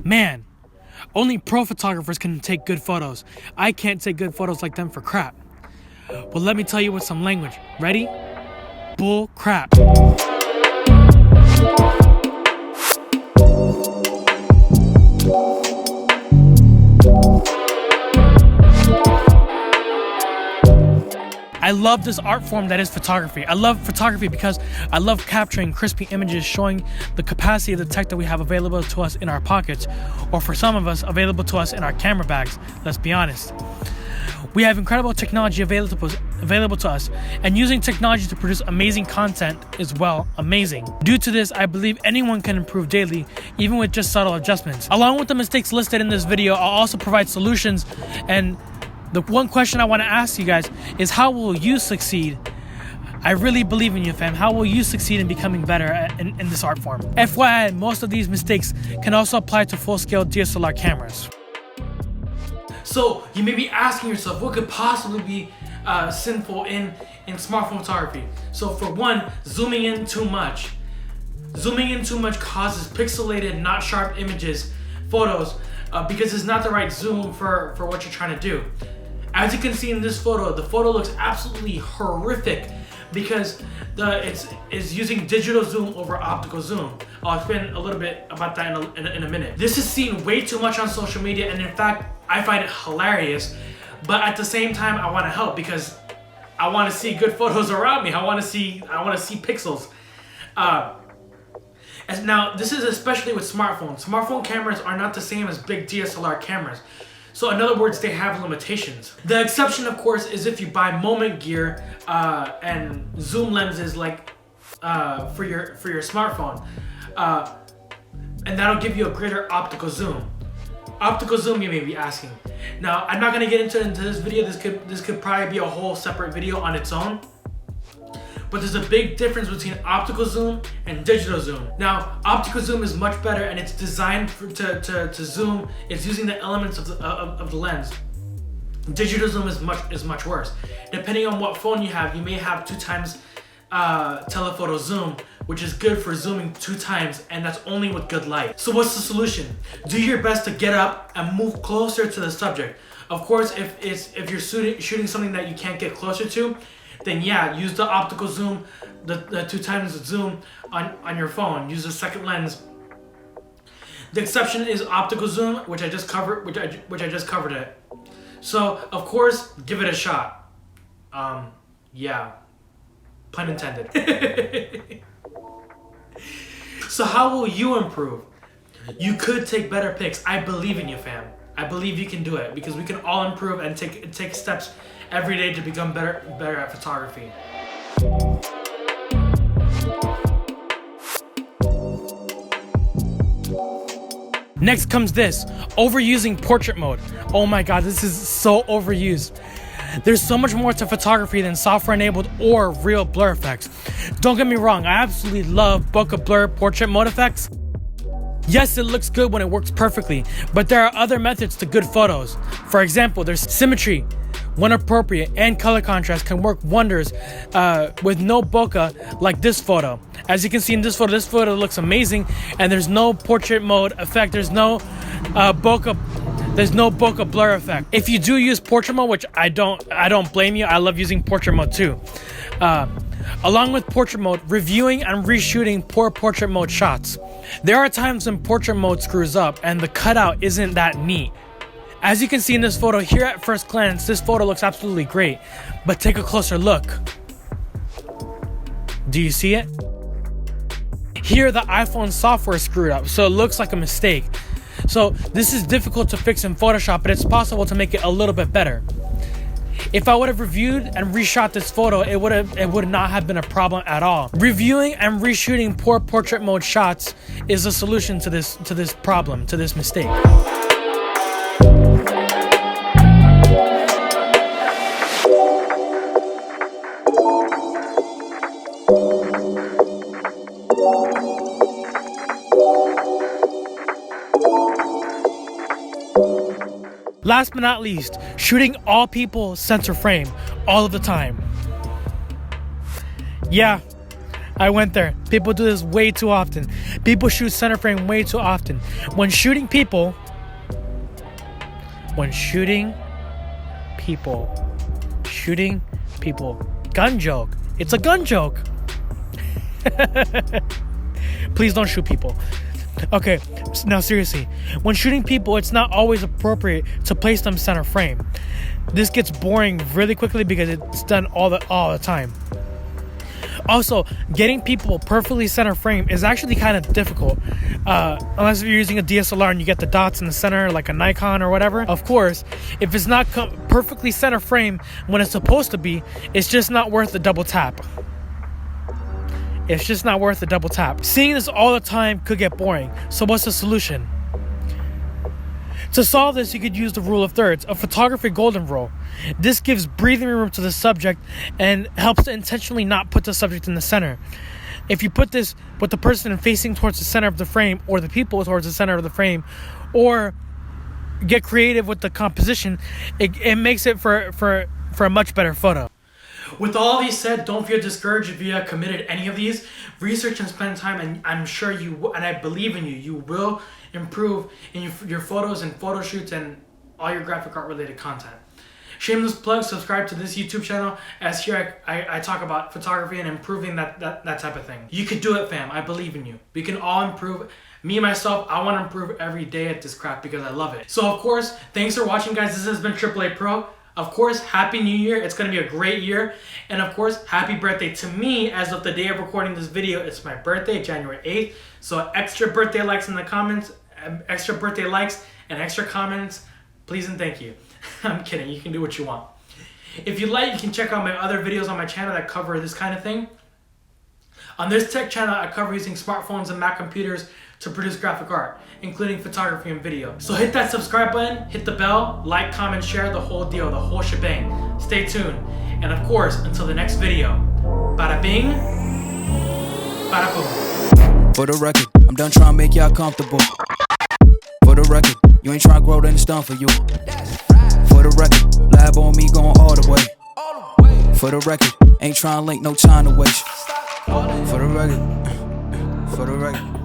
Man, only pro photographers can take good photos. I can't take good photos like them for crap. Well, let me tell you with some language. Ready? Bull crap. I love this art form that is photography. I love photography because I love capturing crispy images showing the capacity of the tech that we have available to us in our pockets, or for some of us, available to us in our camera bags, let's be honest. We have incredible technology available to us, and using technology to produce amazing content is, well, amazing. Due to this, I believe anyone can improve daily, even with just subtle adjustments. Along with the mistakes listed in this video, I'll also provide solutions, and the one question I want to ask you guys is, how will you succeed? I really believe in you, fam. How will you succeed in becoming better in this art form? FYI, most of these mistakes can also apply to full-scale DSLR cameras. So you may be asking yourself, what could possibly be sinful in smartphone photography? So for one, zooming in too much. Zooming in too much causes pixelated, not sharp photos, because it's not the right zoom for what you're trying to do. As you can see in this photo, the photo looks absolutely horrific because it's using digital zoom over optical zoom. I'll explain a little bit about that in a minute. This is seen way too much on social media, and in fact, I find it hilarious. But at the same time, I want to help because I want to see good photos around me. I want to see pixels. And now, this is especially with smartphones. Smartphone cameras are not the same as big DSLR cameras. So in other words, they have limitations. The exception, of course, is if you buy moment gear and zoom lenses like for your smartphone, and that'll give you a greater optical zoom. Optical zoom, you may be asking. Now, I'm not gonna get into this video. This could probably be a whole separate video on its own. But there's a big difference between optical zoom and digital zoom. Now, optical zoom is much better, and it's designed to zoom. It's using the elements of the lens. Digital zoom is much worse. Depending on what phone you have, you may have 2x telephoto zoom, which is good for zooming 2x, and that's only with good light. So what's the solution? Do your best to get up and move closer to the subject. Of course, if you're shooting something that you can't get closer to, then yeah, use the optical zoom, the 2x zoom on your phone. Use the second lens. The exception is optical zoom, which I just covered, which I just covered it. So of course, give it a shot. Yeah, pun intended. So how will you improve? You could take better pics. I believe in you, fam. I believe you can do it because we can all improve and take steps every day to become better at photography. Next comes this, overusing portrait mode. Oh my God, this is so overused. There's so much more to photography than software-enabled or real blur effects. Don't get me wrong, I absolutely love bokeh blur portrait mode effects. Yes, it looks good when it works perfectly, but there are other methods to good photos. For example, there's symmetry, when appropriate, and color contrast can work wonders with no bokeh like this photo. As you can see in this photo looks amazing, and there's no portrait mode effect. There's no bokeh blur effect. If you do use portrait mode, which I don't blame you. I love using portrait mode too. Along with portrait mode, reviewing and reshooting poor portrait mode shots. There are times when portrait mode screws up and the cutout isn't that neat. As you can see in this photo, here at first glance, this photo looks absolutely great, but take a closer look. Do you see it? Here, the iPhone software screwed up, so it looks like a mistake. So this is difficult to fix in Photoshop, but it's possible to make it a little bit better. If I would have reviewed and reshot this photo, it would not have been a problem at all. Reviewing and reshooting poor portrait mode shots is a solution to this problem, to this mistake. Last but not least, shooting all people center frame all of the time. Yeah, I went there. People do this way too often. People shoot center frame way too often. When shooting people, gun joke. It's a gun joke. Please don't shoot people. Okay, now seriously, when shooting people, it's not always appropriate to place them center frame. This gets boring really quickly because it's done all the time. Also, getting people perfectly center frame is actually kind of difficult, unless you're using a DSLR and you get the dots in the center like a Nikon or whatever. Of course, if it's not perfectly center frame when it's supposed to be, it's just not worth the double tap. It's just not worth the double tap. Seeing this all the time could get boring. So what's the solution? To solve this, you could use the rule of thirds, a photography golden rule. This gives breathing room to the subject and helps to intentionally not put the subject in the center. If you put this with the person facing towards the center of the frame, or the people towards the center of the frame, or get creative with the composition, it makes it for a much better photo. With all these said, don't feel discouraged if you have committed any of these. Research and spend time, and I'm sure you, and I believe in you, you will improve in your photos and photo shoots and all your graphic art related content. Shameless plug, subscribe to this YouTube channel, as here I talk about photography and improving that type of thing. You could do it, fam. I believe in you. We can all improve. Me, myself, I want to improve every day at this craft because I love it. So of course, thanks for watching, guys. This has been AAA Pro. Of course, Happy New Year. It's going to be a great year. And of course, happy birthday to me. As of the day of recording this video, it's my birthday, January 8th. So extra birthday likes in the comments, extra birthday likes and extra comments, please and thank you. I'm kidding. You can do what you want. If you like, you can check out my other videos on my channel that cover this kind of thing. On this tech channel, I cover using smartphones and Mac computers to produce graphic art, including photography and video. So hit that subscribe button, hit the bell, like, comment, share, the whole deal, the whole shebang. Stay tuned. And of course, until the next video, bada bing, bada boom. For the record, I'm done trying to make y'all comfortable. For the record, you ain't trying to grow, then it's done for you. For the record, lab on me going all the way. For the record, ain't trying to link, no time to waste. For the record, for the record.